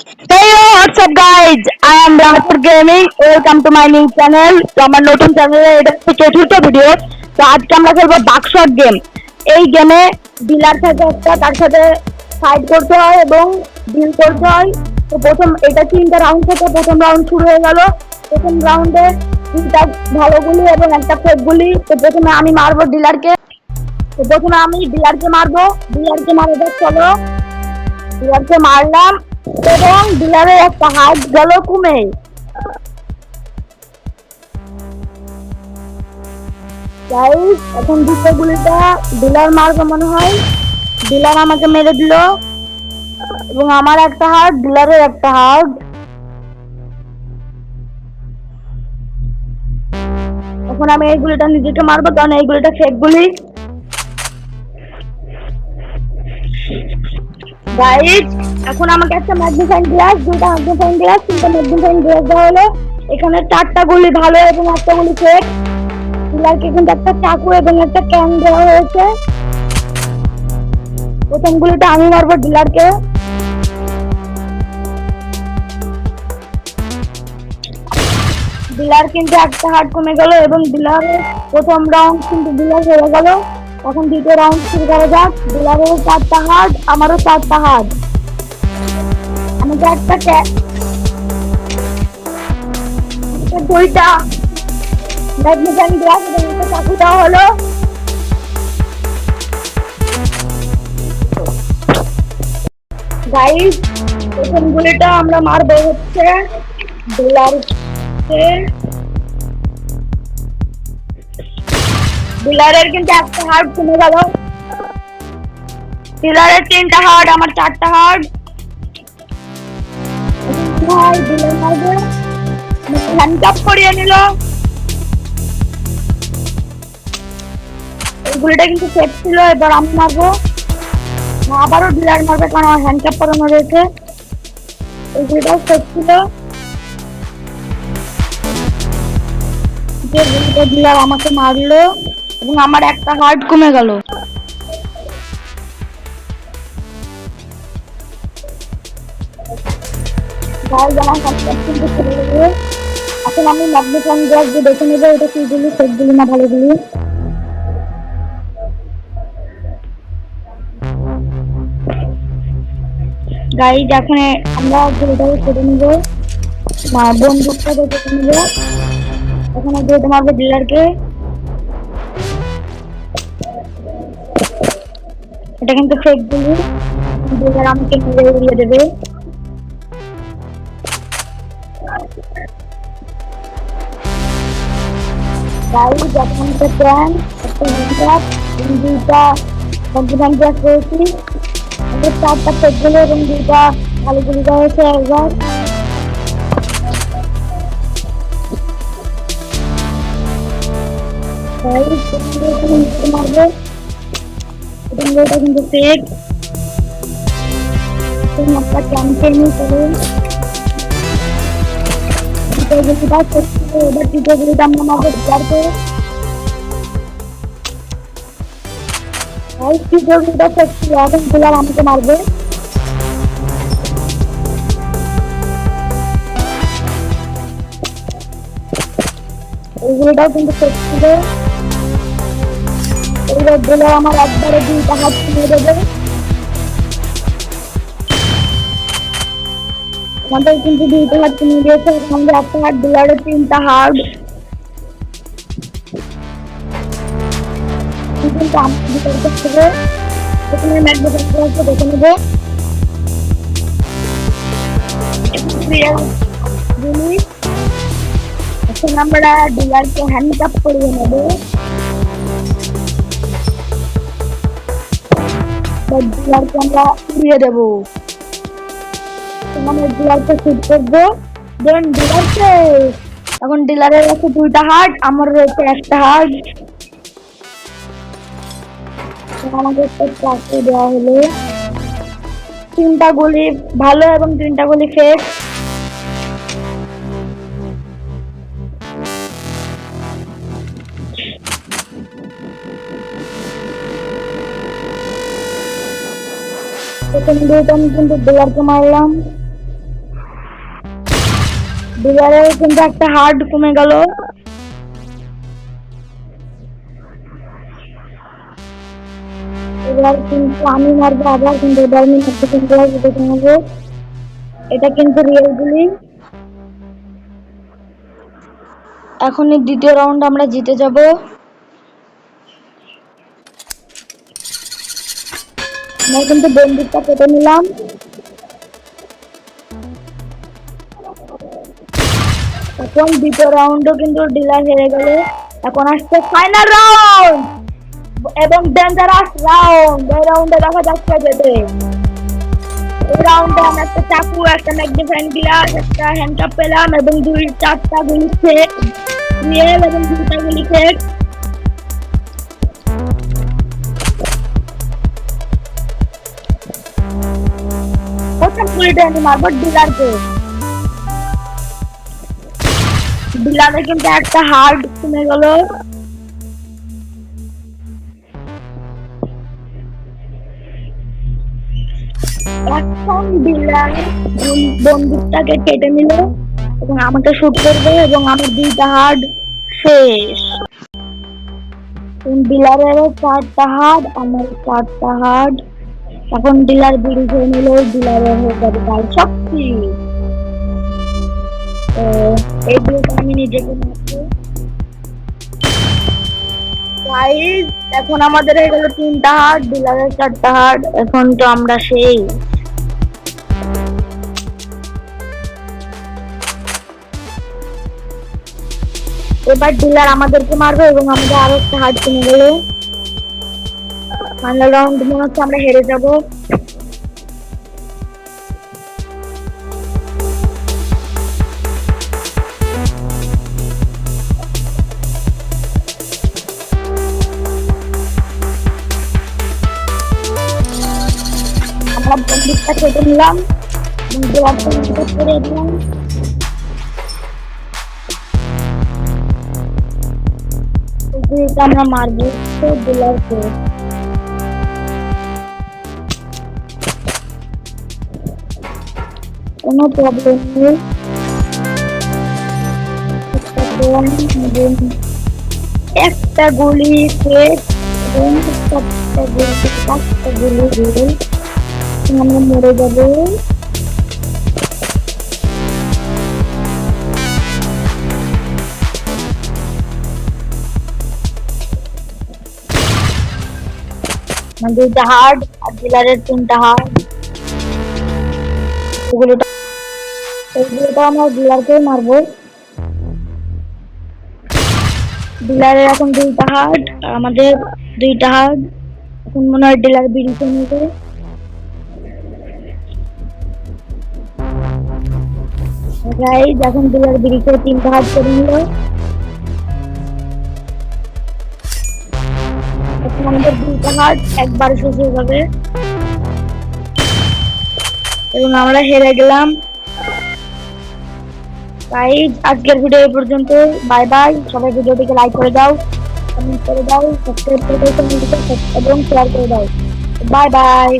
Hey yo, what's up guys? I am Rajpur Gaming. Welcome to my new channel. তো আমার নতুন চ্যানেলে এটা হচ্ছে চতুর্থ ভিডিও। তো আজকে আমরা খেলবো বাকশট গেম। এই গেমে ডিলার থাকে একটা, তার সাথে ফাইট করতে হয় এবং ডিল করতে হয়। তো প্রথম এটা 3টা রাউন্ড থেকে প্রথম রাউন্ড শুরু হয়ে গেল। প্রথম রাউন্ডে 2টা ভালো গুলি এবং একটা ফেক গুলি। তো প্রথমে আমি মারবো ডিলারকে। তো প্রথমে আমি ডিলারকে মারবো। ডিলারকে মারা যাক, চলো। ডিলারকে মারলাম এবং ডিলারের একটা হাত গেল কমে। গাইস, এখন দ্বিতীয় গুলিটা ডিলার মারবে মনে হয়। ডিলার আমাকে মেরে দিল এবং আমার একটা হার্ট, ডিলারের একটা হার্ট। এখন আমি এই গুলিটা নিজেকে মারবো, কারণ এই গুলিটা ফেক গুলি। গাইস, এখন আমাকে একটা ম্যাগনিফাইং গ্লাস, 2টা ম্যাগনিফাইং গ্লাস, 3টা ম্যাগনিফাইং গ্লাস দেওয়া হলো। এখানে 4টা গুলি ভালো এবং একটা গুলি ফেক। ডিলারকে কিন্তু একটা চাকু এবং একটা ক্যান দেওয়া হয়েছে। প্রথম গুলিটা আমি মারবো ডিলারকে। ডিলার কিন্তু একটা হার্ট কমে গেল এবং ডিলারের প্রথম রাউন্ড কিন্তু ডিলার হয়ে গেল। এখন দ্বিতীয় রাউন্ড শুরু করা যাক। ডিলারের 4টা হার্ট, আমারও 4টা হার্ট। আমাকে একটা 2টা ম্যাগনেটাইন গ্লাস এবং একটা চাকু দেওয়া হলো। গাইস, প্রথম গুলিটা আমরা মারবো হচ্ছে ডিলারকে। ডিলারের কিন্তু একটা হার্ট কমে গেল। ডিলারের 3টা হার্ট, আমার 4টা হার্ট। ডিলার মারবো, হ্যান্ডকাপ করিয়ে নিল। এই গুলিটা কিন্তু সেট ছিল। এবার আমি মারবো, আবারও ডিলার মারবে কারণ আমার হ্যান্ডকাপ করানো রয়েছে। এই গুলিটাও সেট ছিল। যে গুলিটা ডিলার আমাকে মারলো এবং আমার একটা হার্ট কমে গেল। এখন আমি ম্যাগনেটাইং গ্লাস দিয়ে দেখে নেবো এটা কি গুলি, ফেক গুলি না ভালো গুলি। গাইজ, এখন আমরা গুলিটাকে কেটে নেবো, বন্দুকটা কেটে নেবো। এখন যেতে মারবো ডিলারকে। এটা কিন্তু ফেক গুলি, ডিলার আমাকে মেরে উড়িয়ে দেবে। গাইজ, এখন একটা প্ল্যান, একটা হ্যান্ডকাপ, 2টা কম্পিউটার গ্লাস রয়েছি। 4টা ফেক গুলি এবং 2টা ভালো গুলি দেওয়া হয়েছে। এবার মারবো, এটা কিন্তু ফেক। একটা ক্যাম্পেইন করুন। এবার তৃতীয় গুলিটা আমরা মারবো ডিলারকে। তৃতীয় গুলিটা ফেক ছিল, এখন ডিলার আমাকে মারবে। এই গুলিটাও কিন্তু ফেক ছিল। এইবার ডিলার আমার একবারে 2টা হাত কিনে দেবে। আমাদের কিন্তু 2টা হাত কিনে দিয়েছে। আমাদের একটা হাত, ডিলারের 3টা হার্ট। কিন্তু আমার ভিতরে থেকে প্রথমে ম্যাগনেটাইং গ্লাসটা দেখে নেবো। এখন আমরা ডিলারকে হ্যান্ডকাপ করিয়ে নেবো। ডিলারকে আমরা উড়িয়ে দেবো। আমরা ডিলারকে শুট করবো। দেন ডিলারকে, এখন ডিলারের আছে 2টা হার্ট, আমার রয়েছে একটা হার্ট। আমাকে একটা চাকু দেওয়া হলো। 3টা গুলি ভালো এবং 3টা গুলি ফেক। প্রথম 2টা আমি কিন্তু ডিলারকে মারলাম। ডিলারের কিন্তু একটা হার্ট কমে গেল। এবার কিন্তু আমি মারবো আবার, কিন্তু এবার আমি মারতে কিন্তু নেবো। এটা কিন্তু রিয়েল গুলি। এখনই দ্বিতীয় রাউন্ড আমরা জিতে যাব। আমরা কিন্তু বন্দুকটা কেটে নিলাম। এখন দ্বিতীয় রাউন্ডও কিন্তু ডিলার হেরে গেল। এখন আসছে ফাইনাল রাউন্ড এবং ডেঞ্জারাস রাউন্ড। এই রাউন্ডে দেখা যাচ্ছে যেতে, এই রাউন্ডে আমরা একটা চাকু, একটা ম্যাগনিফাইং গ্লাস, একটা হ্যান্ডকাপ পেলাম এবং 4টা গুলি সেট রিয়েল এবং 2টা গুলি সেট। প্রথম গুলিটা আমি মারবো ডিলারকে। ডিলারে কিন্তু একটা হার্ট কমে গেল। এখন ডিলার বন্দুকটাকে কেটে নিল এবং আমাকে শুট করবে এবং আমার 2টা হার্ট শেষ। ডিলারের 4টা হার্ট, আমার 4টা হার্ট। এখন ডিলার বিড়ি খেয়ে নিল, ডিলারের হয়ে যাবে কাল শক্তি। এই ভিডিওটা আমি নিজেকে মারবো। গাইস এখন আমাদের হয়ে গেল 3টা হার্ট, ডিলারের 4টা হার্ট। এখন তো আমরা সেই এবার ডিলার আমাদেরকে মারবে এবং আমাদের আরো একটা হার্ট কমে গেল। ফাইনাল রাউন্ড মনে হচ্ছে আমরা হেরে যাব। আমরা বন্দুকটা কেটে নিলাম এবং ডিলারকে করে দিলাম। আমরা মারবো তো ডিলারকে। কোনো প্রবলেম নেই। একটা গুলি সেট এবং 4টা গুলি রিয়েল। আমরা মরে যাবো। মানে 2টা হার্ট আর ডিলারের 3টা হার্ট। এগুলোটা আমরা ডিলারকেই মারবো। ডিলারের এখন 2টা হার্ট আর আমাদের 2টা হার্ট। এখন মনে হয় ডিলার বিড়ি খেয়ে নেবে। গাইস এখন ডিলার বিড়ি খেয়ে 3টা হার্ট করে নিল। এখন আমাদের 2টা হার্ট একবার শেষ হয়ে যাবে এবং আমরা হেরে গেলাম। গাইস আজকের ভিডিও এই পর্যন্ত। Bye bye. সবাই ভিডিওটিকে লাইক করে দাও, কমেন্ট করে দাও, সাবস্ক্রাইব করে দাও এবং শেয়ার করে দাও। Bye bye.